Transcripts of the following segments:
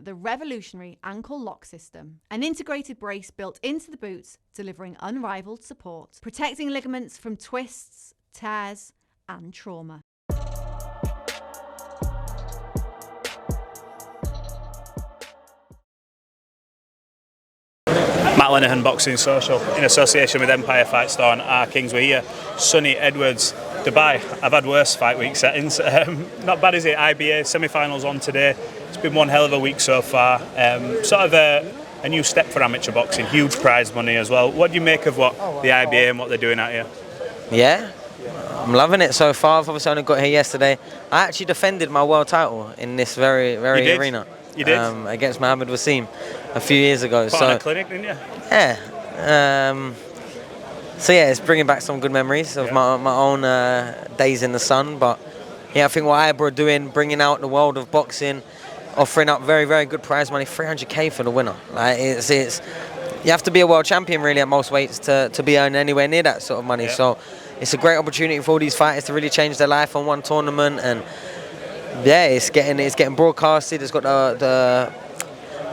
the revolutionary ankle lock system, an integrated brace built into the boots, delivering unrivaled support, protecting ligaments from twists, tears, and trauma. Matt Lenihan, Boxing Social, in association with Empire Fight Store and our Kings. We're here, sunny Edwards, Dubai. I've had worse fight week settings. Not bad, is it? IBA semi-finals on today. It's been one hell of a week so far. Sort of a new step for amateur boxing, huge prize money as well. What do you make of what the IBA and what they're doing out here? Yeah, I'm loving it so far. I've obviously only got here yesterday. I actually defended my world title in this very arena. You did? Against Mohammed Wasim a few years ago. Put on a clinic, didn't you? Yeah. So yeah, it's bringing back some good memories of my own days in the sun. But yeah, I think what IBA are doing, bringing out the world of boxing, offering up very, very good prize money, 300k for the winner. Like it's you have to be a world champion really at most weights to be earning anywhere near that sort of money. Yeah. So it's a great opportunity for all these fighters to really change their life on one tournament. And yeah, it's getting broadcasted. It's got the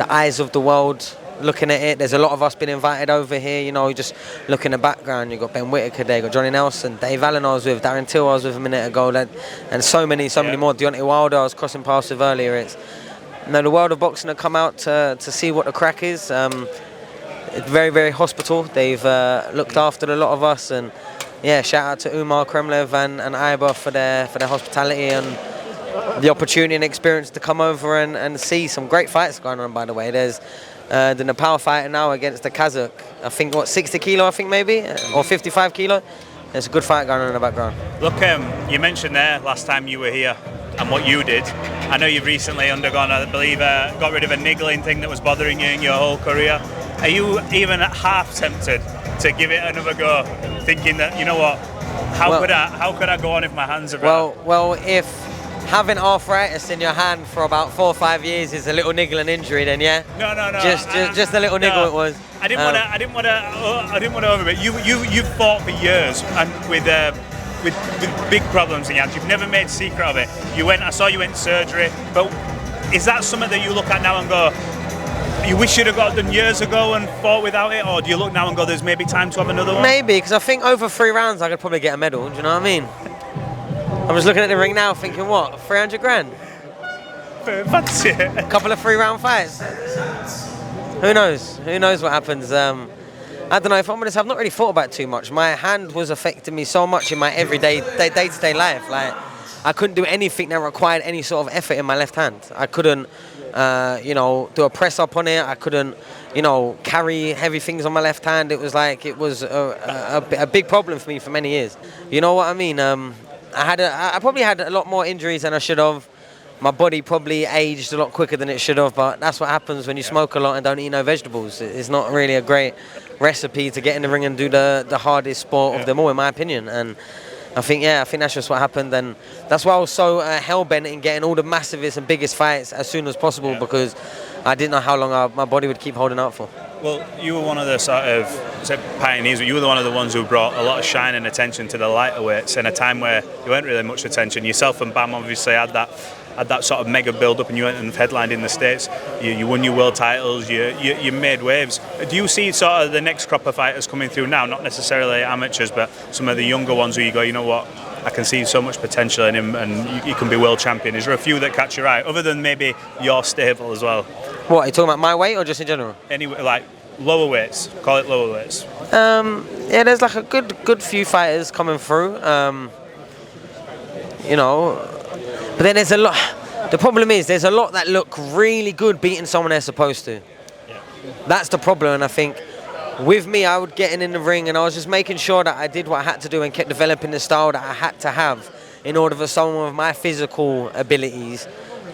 eyes of the world looking at it. There's a lot of us been invited over here, you know, just look in the background. You've got Ben Whittaker there, you've got Johnny Nelson, Dave Allen I was with, Darren Till I was with a minute ago, and so many more. Deontay Wilder I was crossing paths with earlier. It's, you know, the world of boxing have come out to see what the crack is. It's very, very hospitable. They've looked after a lot of us, and yeah, shout out to Umar Kremlev and IBA for their hospitality and the opportunity and experience to come over and see some great fights going on. By the way, there's the Nepal fighter now against the Kazakh. I think 60 kilo, I think maybe, or 55 kilo. There's a good fight going on in the background. Look, you mentioned there last time you were here and what you did. I know you've recently undergone, I believe, got rid of a niggling thing that was bothering you in your whole career. Are you even half tempted to give it another go, thinking that, you know what, how could I go on if my hands are better? Well, if having arthritis in your hand for about 4 or 5 years is a little niggling injury, then yeah. No. Just a little niggle it was. I didn't want to over it. You fought for years and with big problems in your hands. You've never made a secret of it. I saw you went surgery, but is that something that you look at now and go, you wish you'd have got done years ago and fought without it, or do you look now and go, there's maybe time to have another one? Maybe, because I think over 3 rounds I could probably get a medal. Do you know what I mean? I'm just looking at the ring now thinking, what, 300 grand? Fancy it. A couple of 3-round fights. Who knows? Who knows what happens? I don't know, if I'm honest, I've not really thought about it too much. My hand was affecting me so much in my everyday, day-to-day life. Like, I couldn't do anything that required any sort of effort in my left hand. I couldn't, do a press-up on it. I couldn't, carry heavy things on my left hand. It was like, it was a big problem for me for many years. You know what I mean? I probably had a lot more injuries than I should have. My body probably aged a lot quicker than it should have, but that's what happens when you smoke a lot and don't eat no vegetables. It's not really a great recipe to get in the ring and do the hardest sport of them all, in my opinion. And I think that's just what happened, and that's why I was so hell-bent in getting all the massivest and biggest fights as soon as possible, because I didn't know how long my body would keep holding out for. Well, you were one of the sort of pioneers, but you were one of the ones who brought a lot of shine and attention to the lighter weights in a time where there weren't really much attention. Yourself and Bam obviously had that sort of mega build-up, and you went and headlined in the States. You won your world titles, you made waves. Do you see sort of the next crop of fighters coming through now, not necessarily amateurs, but some of the younger ones where you go, you know what, I can see so much potential in him and you can be world champion? Is there a few that catch your eye, other than maybe your stable as well? What, are you talking about my weight or just in general? Anyway, like lower weights, call it lower weights. Yeah, there's like a good few fighters coming through, but then there's a lot. The problem is there's a lot that look really good beating someone they're supposed to. Yeah. That's the problem, and I think with me, I would get in the ring and I was just making sure that I did what I had to do and kept developing the style that I had to have in order for someone with my physical abilities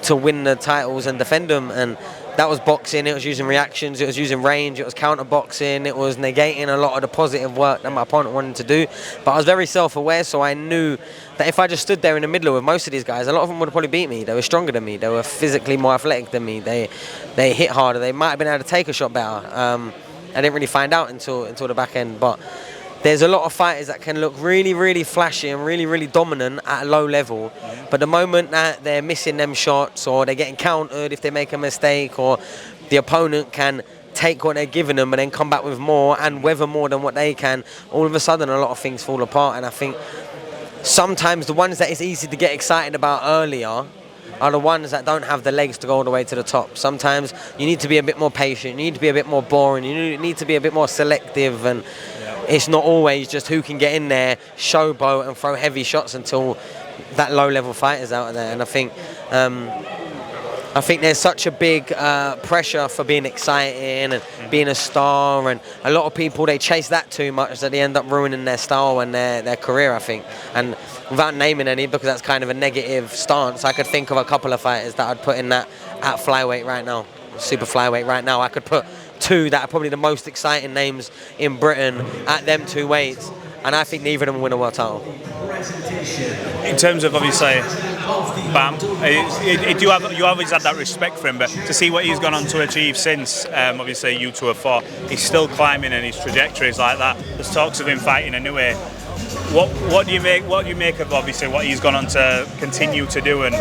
to win the titles and defend them. And that was boxing, it was using reactions, it was using range, it was counter boxing, it was negating a lot of the positive work that my opponent wanted to do. But I was very self-aware, so I knew that if I just stood there in the middle with most of these guys, a lot of them would have probably beat me. They were stronger than me, they were physically more athletic than me, they hit harder, they might have been able to take a shot better. I didn't really find out until the back end. But there's a lot of fighters that can look really, really flashy and really, really dominant at a low level. But the moment that they're missing them shots, or they're getting countered if they make a mistake, or the opponent can take what they're giving them and then come back with more and weather more than what they can, all of a sudden a lot of things fall apart. And I think sometimes the ones that it's easy to get excited about earlier are the ones that don't have the legs to go all the way to the top. Sometimes you need to be a bit more patient, you need to be a bit more boring, you need to be a bit more selective, and it's not always just who can get in there, showboat and throw heavy shots until that low-level fighter's out of there. And I think there's such a big pressure for being exciting and being a star, and a lot of people, they chase that too much that they end up ruining their style and their career, I think. And without naming any, because that's kind of a negative stance, I could think of a couple of fighters that I'd put in that at flyweight right now, super flyweight right now. I could put two that are probably the most exciting names in Britain at them two weights, and I think neither of them will win a world title. In terms of, obviously, Bam, you always had that respect for him, but to see what he's gone on to achieve since, obviously, U204, he's still climbing, and his trajectory is like that. There's talks of him fighting a new way. What do you make of, obviously, what he's gone on to continue to do? And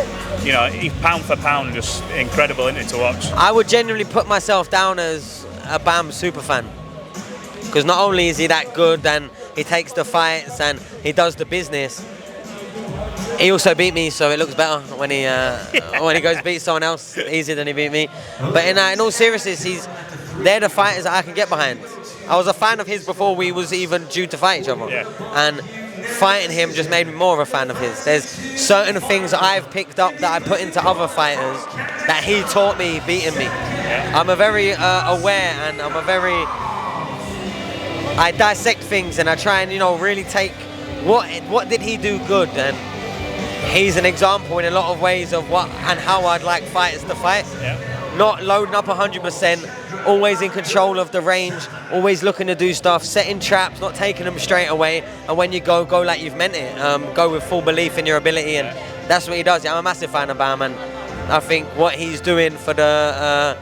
you know, pound for pound, just incredible, isn't it, to watch? I would genuinely put myself down as a Bam super fan, because not only is he that good and he takes the fights and he does the business, he also beat me, so it looks better when he when he goes beat someone else easier than he beat me. But in all seriousness, they're the fighters that I can get behind. I was a fan of his before we was even due to fight each other, and fighting him just made me more of a fan of his. There's certain things that I've picked up that I put into other fighters that he taught me beating me. I'm a very aware, and I dissect things, and I try and really take what did he do good, and he's an example in a lot of ways of what and how I'd like fighters to fight. Not loading up 100%, always in control of the range, always looking to do stuff, setting traps, not taking them straight away, and when you go like you've meant it. Go with full belief in your ability, and that's what he does. I'm a massive fan of Bam, and I think what he's doing for the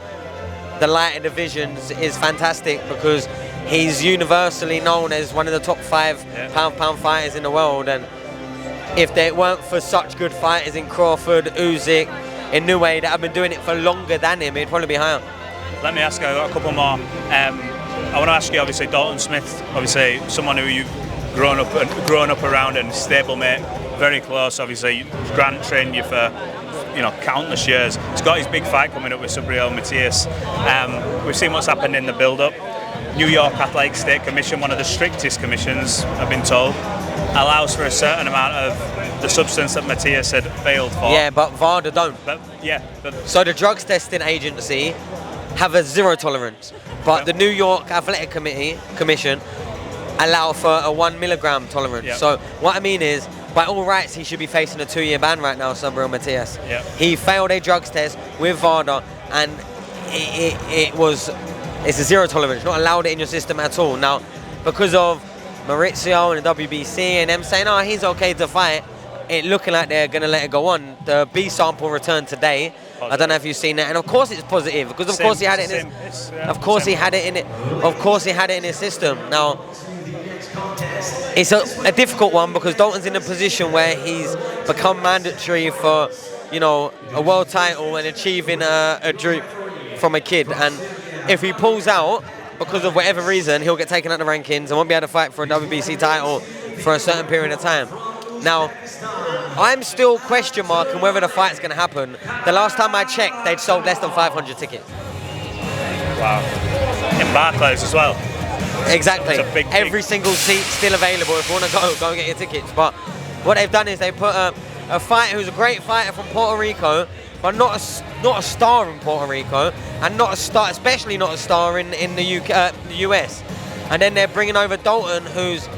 lighter divisions is fantastic, because he's universally known as one of the top 5 pound-for-pound fighters in the world. And if they weren't for such good fighters in Crawford, Usyk, in Niue that have been doing it for longer than him, it'd probably be higher. Let me ask you, I've got a couple more. I want to ask you, obviously, Dalton Smith, obviously someone who you've grown up around, and stablemate, very close. Obviously, Grant trained you for countless years. He's got his big fight coming up with Subriel Matias. We've seen what's happened in the build-up. New York Athletic State Commission, one of the strictest commissions, I've been told, allows for a certain amount of the substance that Matias had failed for. Yeah, but VADA don't. So the drugs testing agency have a zero tolerance, but the New York Athletic Commission allow for a 1 milligram tolerance. So what I mean is, by all rights, he should be facing a 2-year ban right now, Subriel Matias. He failed a drugs test with VADA, and it's a zero tolerance, not allowed it in your system at all. Now, because of Maurizio and the WBC and them saying, oh, he's okay to fight, it looking like they're going to let it go on. The B sample returned today. Positive. I don't know if you've seen that, and of course it's positive, because of course he had it in his, of course he had it in his system. Now, it's a difficult one, because Dalton's in a position where he's become mandatory for, a world title and achieving a dream from a kid, and if he pulls out because of whatever reason, he'll get taken out of the rankings and won't be able to fight for a WBC title for a certain period of time. Now, I'm still question marking whether the fight's going to happen. The last time I checked, they'd sold less than 500 tickets. Wow. In Barclays as well. Exactly. Every single seat still available. If you want to go and get your tickets. But what they've done is they put a fighter who's a great fighter from Puerto Rico, but not a star in Puerto Rico, and not a star, especially not a star in the UK, the US. And then they're bringing over Dalton, who's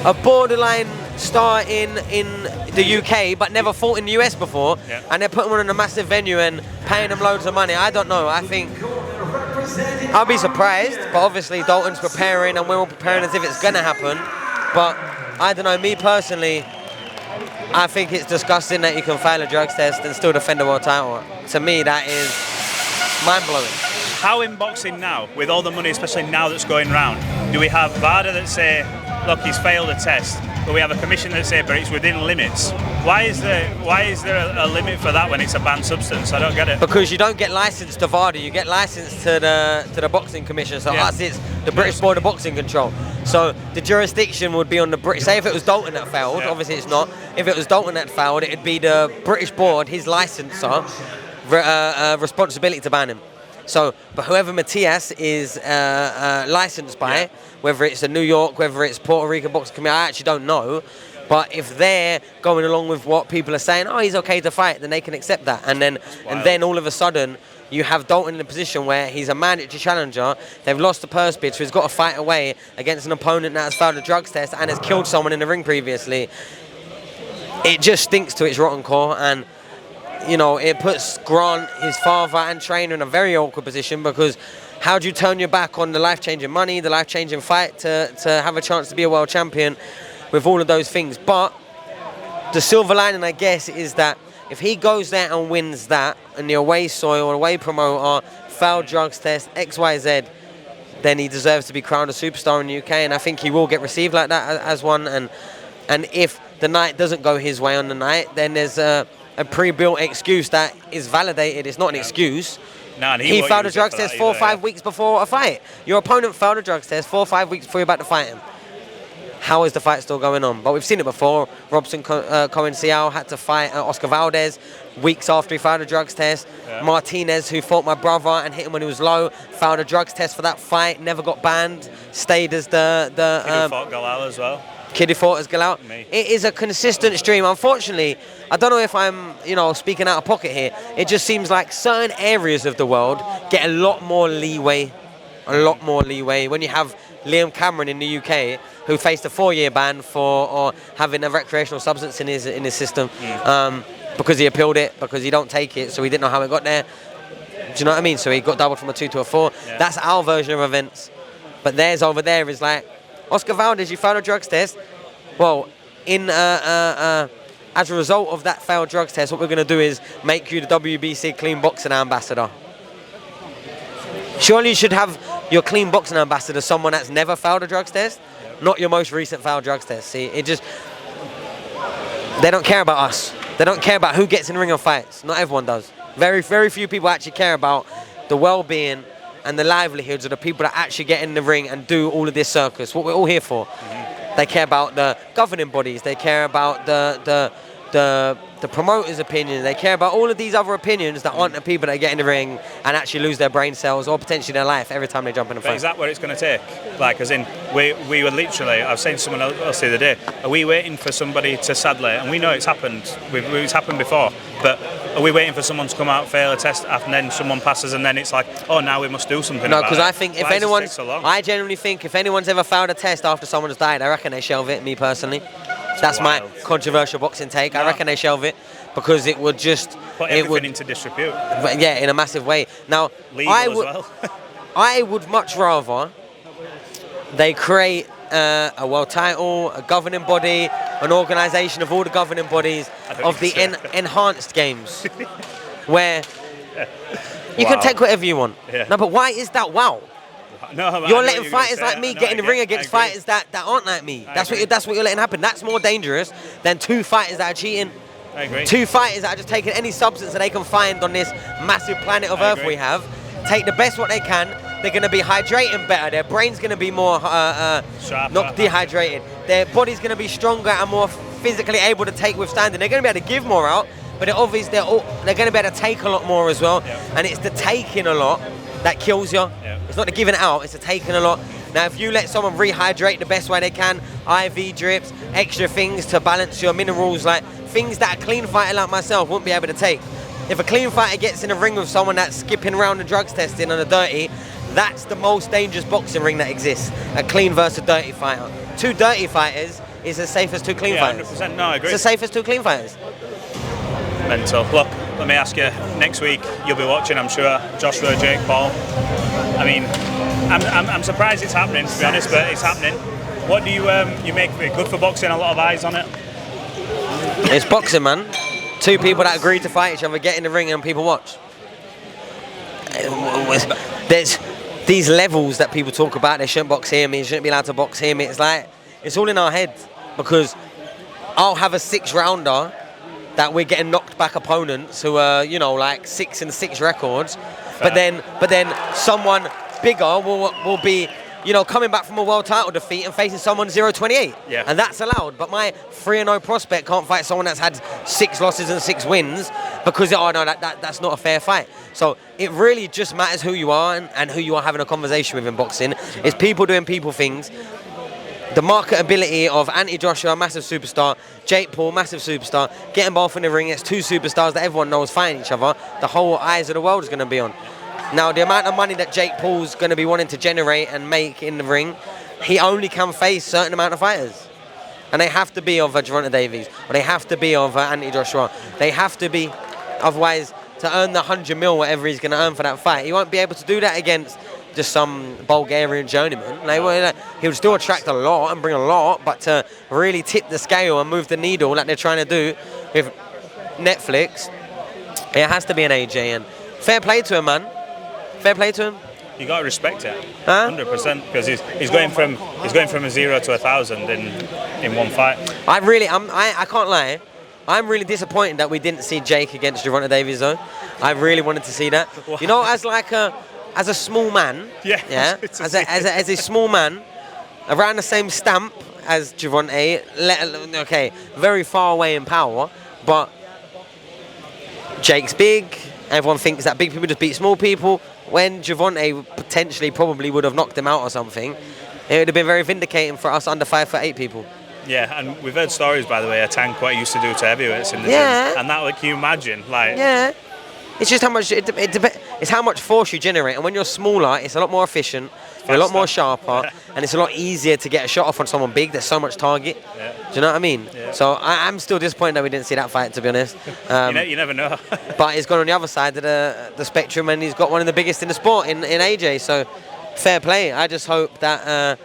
a borderline star in the UK, but never fought in the US before. And they're putting him in a massive venue and paying him loads of money. I don't know. I think I'll be surprised, but obviously Dalton's preparing, and we're all preparing as if it's gonna happen. But I don't know. Me personally, I think it's disgusting that you can fail a drugs test and still defend a world title. To me, that is mind-blowing. how in boxing now, with all the money, especially now that's going round, do we have VADA that say, look, he's failed a test, but we have a commission that say, but it's within limits? Why is there a limit for that when it's a banned substance? I don't get it. Because you don't get licensed to VADA, you get licensed to the boxing commission. So us, it's the British Board of Boxing Control. So the jurisdiction would be on the British. Say if it was Dalton that failed, obviously it's not. If it was Dalton that failed, it'd be the British board, his licensor, responsibility to ban him. So, but whoever Matias is licensed by, whether it's New York, whether it's Puerto Rican Boxing Committee, I actually don't know. But if they're going along with what people are saying, oh, he's okay to fight, then they can accept that. And then all of a sudden, you have Dalton in a position where he's a mandatory challenger. They've lost the purse bid, so he's got to fight away against an opponent that has failed a drugs test and has killed someone in the ring previously. It just stinks to its rotten core, and you know, it puts Grant, his father and trainer, in a very awkward position, because how do you turn your back on the life-changing money, the life-changing fight to have a chance to be a world champion with all of those things? But the silver lining, I guess, is that if he goes there and wins that, and the away soil, away promoter, failed drugs test, XYZ, then he deserves to be crowned a superstar in the UK, and I think he will get received like that as one. And if the night doesn't go his way on the night, then there's a pre-built excuse that is validated. It's not an excuse. No, and he failed a drugs test 4 or 5 weeks before a fight. Your opponent failed a drugs test 4 or 5 weeks before you're about to fight him. How is the fight still going on? But we've seen it before. Robson Cohen-Seau had to fight Oscar Valdez weeks after he failed a drugs test. Yeah. Martinez, who fought my brother and hit him when he was low, failed a drugs test for that fight, never got banned, stayed as the Kid who fought Galal as well. Kid who fought as Galal. It is a consistent stream. Unfortunately, I don't know if I'm, speaking out of pocket here. It just seems like certain areas of the world get a lot more leeway. When you have Liam Cameron in the UK, who faced a 4-year ban for having a recreational substance in his system, because he appealed it, because he don't take it, so he didn't know how it got there. Do you know what I mean? So he got doubled from a 2 to a 4. Yeah. That's our version of events. But theirs over there is like, Oscar Valdez, you failed a drugs test. Well, as a result of that failed drugs test, what we're going to do is make you the WBC Clean Boxing Ambassador. Surely you should have your Clean Boxing Ambassador someone that's never failed a drugs test, not your most recent failed drugs test. See, they don't care about us. They don't care about who gets in the ring and fights. Not everyone does. Very, very few people actually care about the well-being and the livelihoods of the people that actually get in the ring and do all of this circus, what we're all here for. They care about the governing bodies. They care about the promoters' opinion. They care about all of these other opinions that aren't the people that get in the ring and actually lose their brain cells or potentially their life every time they jump in a fight. But is that what it's going to take? Like, as in, we were literally, I was saying to someone else the other day, are we waiting for somebody to, sadly, and we know it's happened, it's happened before, but are we waiting for someone to come out, fail a test, and then someone passes, and then it's like, oh, now we must do something about it? No, because I think if anyone's, I genuinely think if anyone's ever failed a test after someone's died, I reckon they shelve it, me personally. That's my controversial boxing take. I reckon they shelve it because it would just put everything into disrepute. Yeah, in a massive way. Now, I would much rather they create a world title, a governing body, an organisation of all the governing bodies of the enhanced games, where you can take whatever you want. Yeah. No, but why is that wow? No, you're letting fighters like me get in the ring against fighters that aren't like me. That's what you're letting happen. That's more dangerous than 2 fighters that are cheating. I agree. 2 fighters that are just taking any substance that they can find on this massive planet of Earth we have, take the best what they can. They're going to be hydrating better. Their brain's going to be more not dehydrated. Their body's going to be stronger and more physically able to withstanding. They're going to be able to give more out, but obviously they're going to be able to take a lot more as well. Yeah. And it's the taking a lot that kills you. Yeah. It's not the giving it out, it's the taking a lot. Now, if you let someone rehydrate the best way they can, IV drips, extra things to balance your minerals, like things that a clean fighter like myself wouldn't be able to take. If a clean fighter gets in a ring with someone that's skipping around the drugs testing on a dirty, that's the most dangerous boxing ring that exists. A clean versus dirty fighter. 2 dirty fighters is as safe as 2 clean fighters. 100%. No, I agree. It's as safe as 2 clean fighters. Mental. Look, let me ask you, next week you'll be watching, I'm sure, Joshua, Jake Paul. I mean, I'm surprised it's happening, to be honest, but it's happening. What do you make of it? Good for boxing, a lot of eyes on it? It's boxing, man. 2 people that agree to fight each other get in the ring and people watch. there's these levels that people talk about. They shouldn't box him. He shouldn't be allowed to box him. It's like it's all in our head because I'll have a 6-rounder that we're getting knocked back opponents who are, you know, like 6-6 records. But then someone bigger will be, you know, coming back from a world title defeat and facing someone 0-28. Yeah. And that's allowed. But my 3-0 prospect can't fight someone that's had 6 losses and 6 wins because, oh no, that's not a fair fight. So it really just matters who you are and who you are having a conversation with in boxing. It's people doing people things. The marketability of Anthony Joshua, massive superstar, Jake Paul, massive superstar, getting both in the ring, it's 2 superstars that everyone knows fighting each other. The whole eyes of the world is going to be on. Now, the amount of money that Jake Paul's going to be wanting to generate and make in the ring, he only can face a certain amount of fighters. And they have to be of Gervonta Davies, or they have to be of Anthony Joshua. They have to be, otherwise, to earn the 100 mil, whatever he's going to earn for that fight, he won't be able to do that against just some Bulgarian journeyman. He'll still attract a lot and bring a lot, but to really tip the scale and move the needle like they're trying to do with Netflix, it has to be an AJ. And fair play to him, man. Fair play to him. You got to respect it, Huh? 100%, because he's going from a 0 to 1,000 in one fight. I can't lie. I'm really disappointed that we didn't see Jake against Gervonta Davies though. I really wanted to see that. Wow. You know, as a small man, as a small man, around the same stamp as Gervonta, okay, very far away in power, but Jake's big. Everyone thinks that big people just beat small people. When Gervonta potentially probably would have knocked him out or something, it would have been very vindicating for us under 5'8" people. Yeah, and we've heard stories, by the way, of Tank what he used to do to heavyweights in the gym. And that, like, can you imagine? Like, yeah. It's just how much it's how much force you generate, and when you're smaller, it's a lot more efficient, you're a lot more sharper, and it's a lot easier to get a shot off on someone big. There's so much target. Yeah. Do you know what I mean? Yeah. So I'm still disappointed that we didn't see that fight, to be honest. You never know. But he's gone on the other side of the spectrum, and he's got one of the biggest in the sport in AJ. So fair play. I just hope that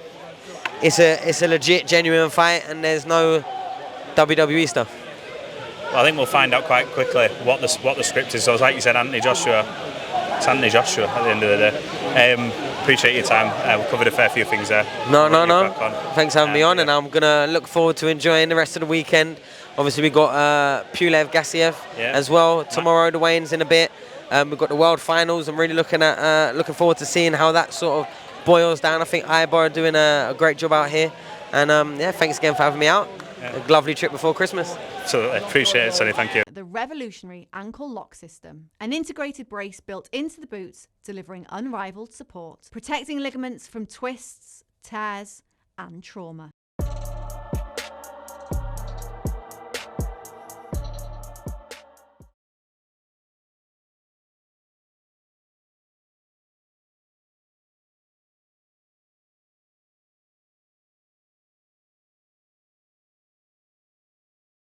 it's a legit, genuine fight, and there's no WWE stuff. Well, I think we'll find out quite quickly what the script is. So, like you said, Anthony Joshua. It's Anthony Joshua at the end of the day. Appreciate your time. We've covered a fair few things there. No. Thanks for having me on, and I'm gonna look forward to enjoying the rest of the weekend. Obviously, we got Pulev Gassiev as well tomorrow. The weigh-ins in a bit. We've got the World Finals. I'm really looking forward to seeing how that sort of boils down. I think IBA are doing a great job out here, and thanks again for having me out. A lovely trip before Christmas. Absolutely. Appreciate it, Sonny. Thank you. The revolutionary ankle lock system, an integrated brace built into the boots, delivering unrivaled support, protecting ligaments from twists, tears, and trauma.